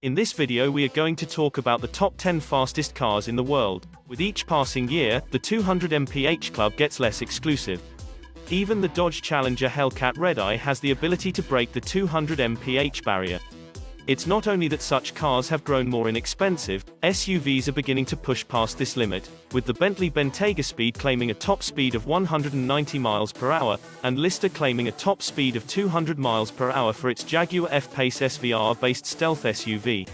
In this video we are going to talk about the top 10 fastest cars in the world. With each passing year, the 200 mph club gets less exclusive. Even the Dodge Challenger Hellcat Redeye has the ability to break the 200 mph barrier. It's not only that such cars have grown more inexpensive, SUVs are beginning to push past this limit, with the Bentley Bentayga Speed claiming a top speed of 190 miles per hour, and Lister claiming a top speed of 200 miles per hour for its Jaguar F-Pace SVR-based stealth SUV.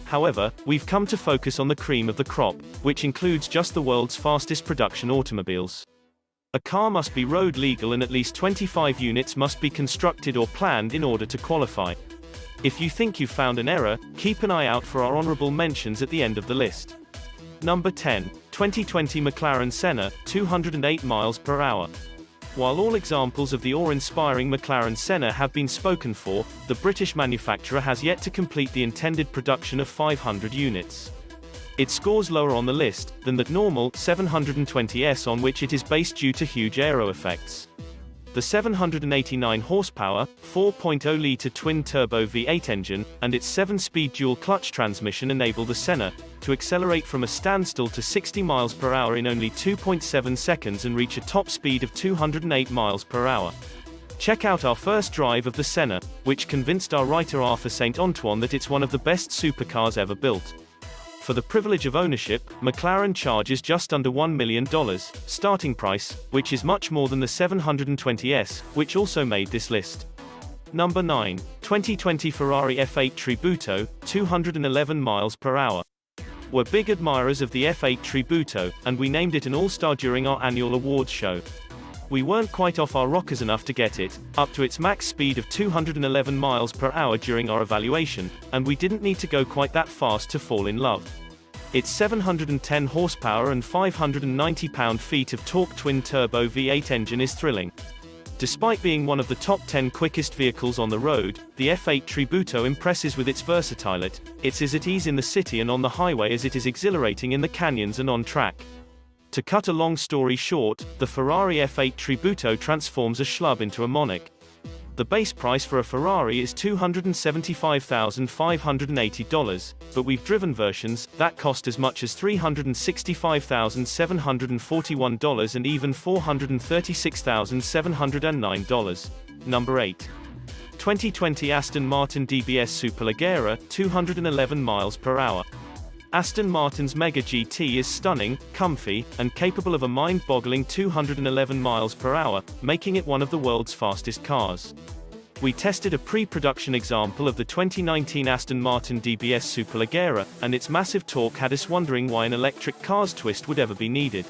However, we've come to focus on the cream of the crop, which includes just the world's fastest production automobiles. A car must be road legal and at least 25 units must be constructed or planned in order to qualify. If you think you've found an error, keep an eye out for our honorable mentions at the end of the list. Number 10. 2020 McLaren Senna, 208 miles per hour. While all examples of the awe-inspiring McLaren Senna have been spoken for, the British manufacturer has yet to complete the intended production of 500 units. It scores lower on the list than the normal 720S on which it is based due to huge aero effects. The 789 horsepower, 4.0-litre twin-turbo V8 engine, and its 7-speed dual-clutch transmission enable the Senna to accelerate from a standstill to 60 miles per hour in only 2.7 seconds and reach a top speed of 208 miles per hour. Check out our first drive of the Senna, which convinced our writer Arthur St. Antoine that it's one of the best supercars ever built. For the privilege of ownership, McLaren charges just under $1 million starting price, which is much more than the 720S, which also made this list. Number 9. 2020 Ferrari F8 Tributo, 211 miles per hour. We're big admirers of the F8 Tributo, and we named it an all-star during our annual awards show. We weren't quite off our rockers enough to get it up to its max speed of 211 miles per hour during our evaluation, and we didn't need to go quite that fast to fall in love. Its 710 horsepower and 590 pound-feet of torque twin-turbo V8 engine is thrilling. Despite being one of the top 10 quickest vehicles on the road, the F8 Tributo impresses with its versatility. It's as at ease in the city and on the highway as it is exhilarating in the canyons and on track. To cut a long story short, the Ferrari F8 Tributo transforms a schlub into a monarch. The base price for a Ferrari is $275,580, but we've driven versions that cost as much as $365,741 and even $436,709. Number 8. 2020 Aston Martin DBS Superleggera, 211 miles per hour. Aston Martin's Mega GT is stunning, comfy, and capable of a mind-boggling 211 miles per hour, making it one of the world's fastest cars. We tested a pre-production example of the 2019 Aston Martin DBS Superleggera, and its massive torque had us wondering why an electric car's twist would ever be needed.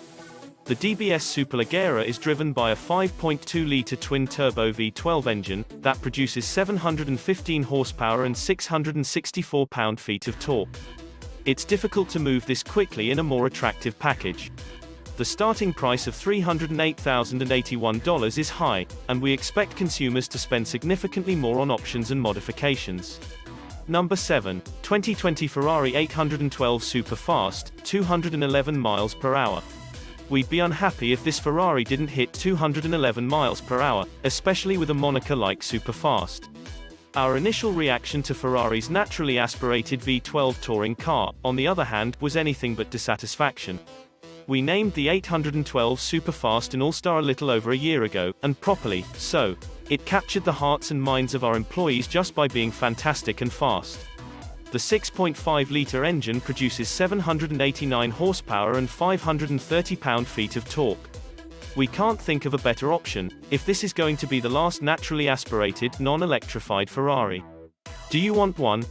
The DBS Superleggera is driven by a 5.2-litre twin-turbo V12 engine that produces 715 horsepower and 664 pound-feet of torque. It's difficult to move this quickly in a more attractive package. The starting price of $308,081 is high, and we expect consumers to spend significantly more on options and modifications. Number 7. 2020 Ferrari 812 Superfast, 211 miles per hour. We'd be unhappy if this Ferrari didn't hit 211 miles per hour, especially with a moniker like Superfast. Our initial reaction to Ferrari's naturally aspirated V12 touring car, on the other hand, was anything but dissatisfaction. We named the 812 Superfast an all-star a little over a year ago, and properly so. It captured the hearts and minds of our employees just by being fantastic and fast. The 6.5-litre engine produces 789 horsepower and 530 pound-feet of torque. We can't think of a better option, if this is going to be the last naturally aspirated, non-electrified Ferrari. Do you want one?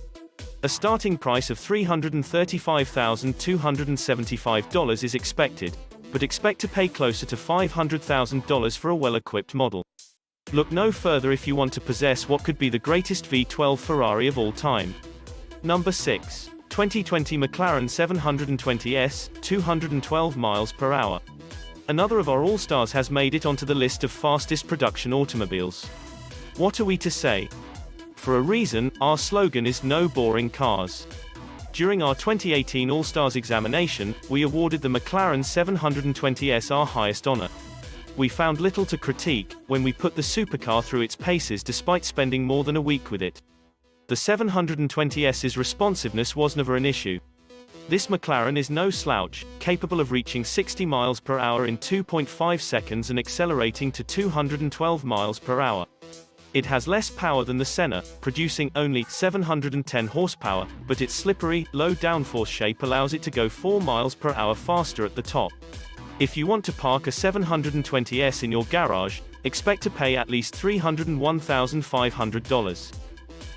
A starting price of $335,275 is expected, but expect to pay closer to $500,000 for a well-equipped model. Look no further if you want to possess what could be the greatest V12 Ferrari of all time. Number 6. 2020 McLaren 720S, 212 miles per hour. Another of our all-stars has made it onto the list of fastest production automobiles. What are we to say? For a reason, our slogan is "No boring cars." During our 2018 All-Stars examination, we awarded the McLaren 720S our highest honor. We found little to critique when we put the supercar through its paces despite spending more than a week with it. The 720S's responsiveness was never an issue. This McLaren is no slouch, capable of reaching 60 miles per hour in 2.5 seconds and accelerating to 212 miles per hour. It has less power than the Senna, producing only 710 horsepower, but its slippery, low downforce shape allows it to go 4 miles per hour faster at the top. If you want to park a 720S in your garage, expect to pay at least $301,500.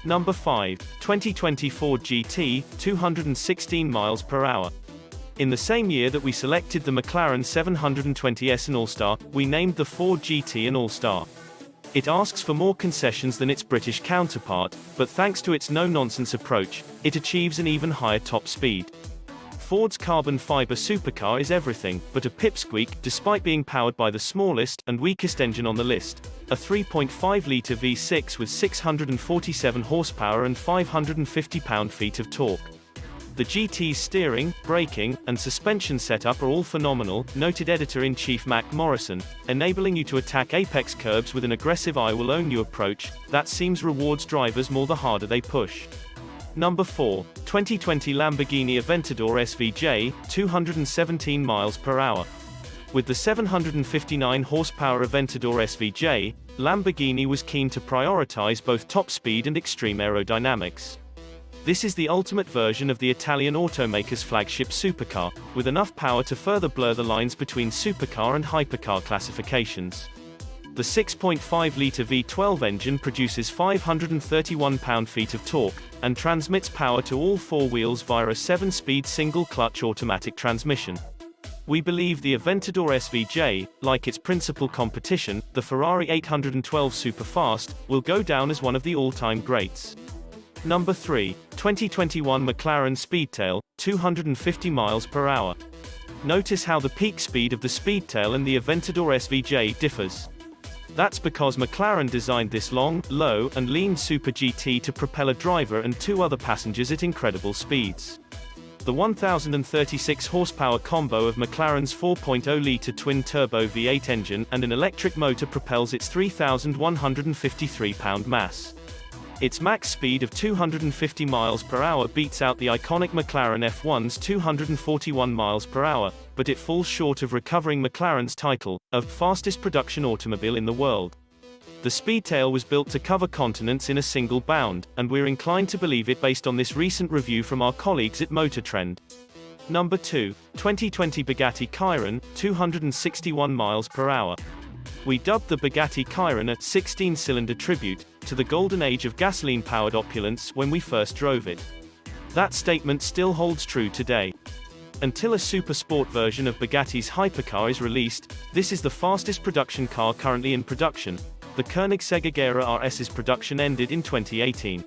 Number 5. 2020 Ford GT, 216 miles per hour. In the same year that we selected the McLaren 720S an All-Star, we named the Ford GT an All-Star. It asks for more concessions than its British counterpart, but thanks to its no-nonsense approach, it achieves an even higher top speed. Ford's carbon fiber supercar is everything but a pipsqueak, despite being powered by the smallest and weakest engine on the list, a 3.5-litre V6 with 647 horsepower and 550 pound-feet of torque. The GT's steering, braking, and suspension setup are all phenomenal, noted editor-in-chief Mac Morrison, enabling you to attack apex curbs with an aggressive I-will-own-you approach that seems rewards drivers more the harder they push. Number 4. 2020 Lamborghini Aventador SVJ, 217 miles per hour. With the 759 horsepower Aventador SVJ, Lamborghini was keen to prioritize both top speed and extreme aerodynamics. This is the ultimate version of the Italian automaker's flagship supercar, with enough power to further blur the lines between supercar and hypercar classifications. The 6.5-litre V12 engine produces 531 pound-feet of torque, and transmits power to all four wheels via a 7-speed single-clutch automatic transmission. We believe the Aventador SVJ, like its principal competition, the Ferrari 812 Superfast, will go down as one of the all-time greats. Number 3. 2021 McLaren Speedtail, 250 miles per hour. Notice how the peak speed of the Speedtail and the Aventador SVJ differs. That's because McLaren designed this long, low, and lean Super GT to propel a driver and 2 other passengers at incredible speeds. The 1,036 horsepower combo of McLaren's 4.0-litre twin-turbo V8 engine and an electric motor propels its 3,153 pound mass. Its max speed of 250 miles per hour beats out the iconic McLaren F1's 241 miles per hour, but it falls short of recovering McLaren's title of fastest production automobile in the world. The Speedtail was built to cover continents in a single bound, and we're inclined to believe it based on this recent review from our colleagues at Motor Trend. Number 2. 2020 Buagtti Chiron, 261 miles per hour. We dubbed the Buagtti Chiron a 16-cylinder tribute to the golden age of gasoline-powered opulence when we first drove it. That statement still holds true today. Until a super sport version of Bugatti's hypercar is released, this is the fastest production car currently in production. The Koenigsegg Agera RS's production ended in 2018.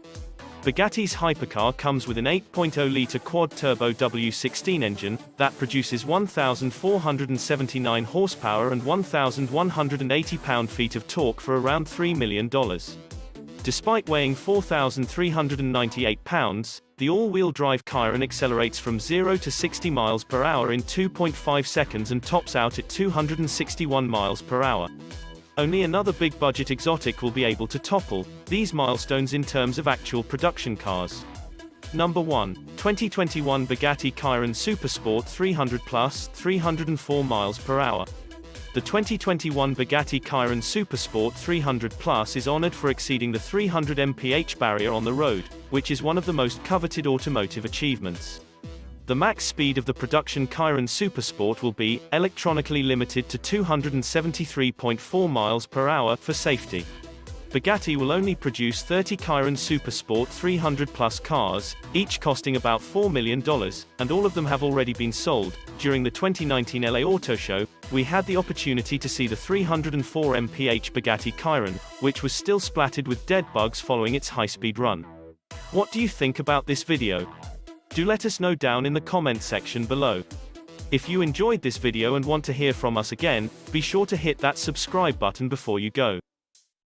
Bugatti's hypercar comes with an 8.0-litre quad-turbo W16 engine that produces 1,479 horsepower and 1,180 pound-feet of torque for around $3 million. Despite weighing 4,398 pounds, the all-wheel drive Chiron accelerates from 0 to 60 miles per hour in 2.5 seconds and tops out at 261 miles per hour. Only another big-budget exotic will be able to topple these milestones in terms of actual production cars. Number 1. 2021 Buagtti Chiron Supersport 300 Plus, 304 miles per hour. The 2021 Buagtti Chiron Supersport 300 Plus is honored for exceeding the 300 mph barrier on the road, which is one of the most coveted automotive achievements. The max speed of the production Chiron Supersport will be electronically limited to 273.4 miles per hour for safety. Buagatti will only produce 30 Chiron Supersport 300 Plus cars, each costing about $4 million, and all of them have already been sold. During the 2019 LA Auto Show, we had the opportunity to see the 304 mph Buagatti Chiron, which was still splattered with dead bugs following its high-speed run. What do you think about this video? Do let us know down in the comment section below. If you enjoyed this video and want to hear from us again, be sure to hit that subscribe button before you go.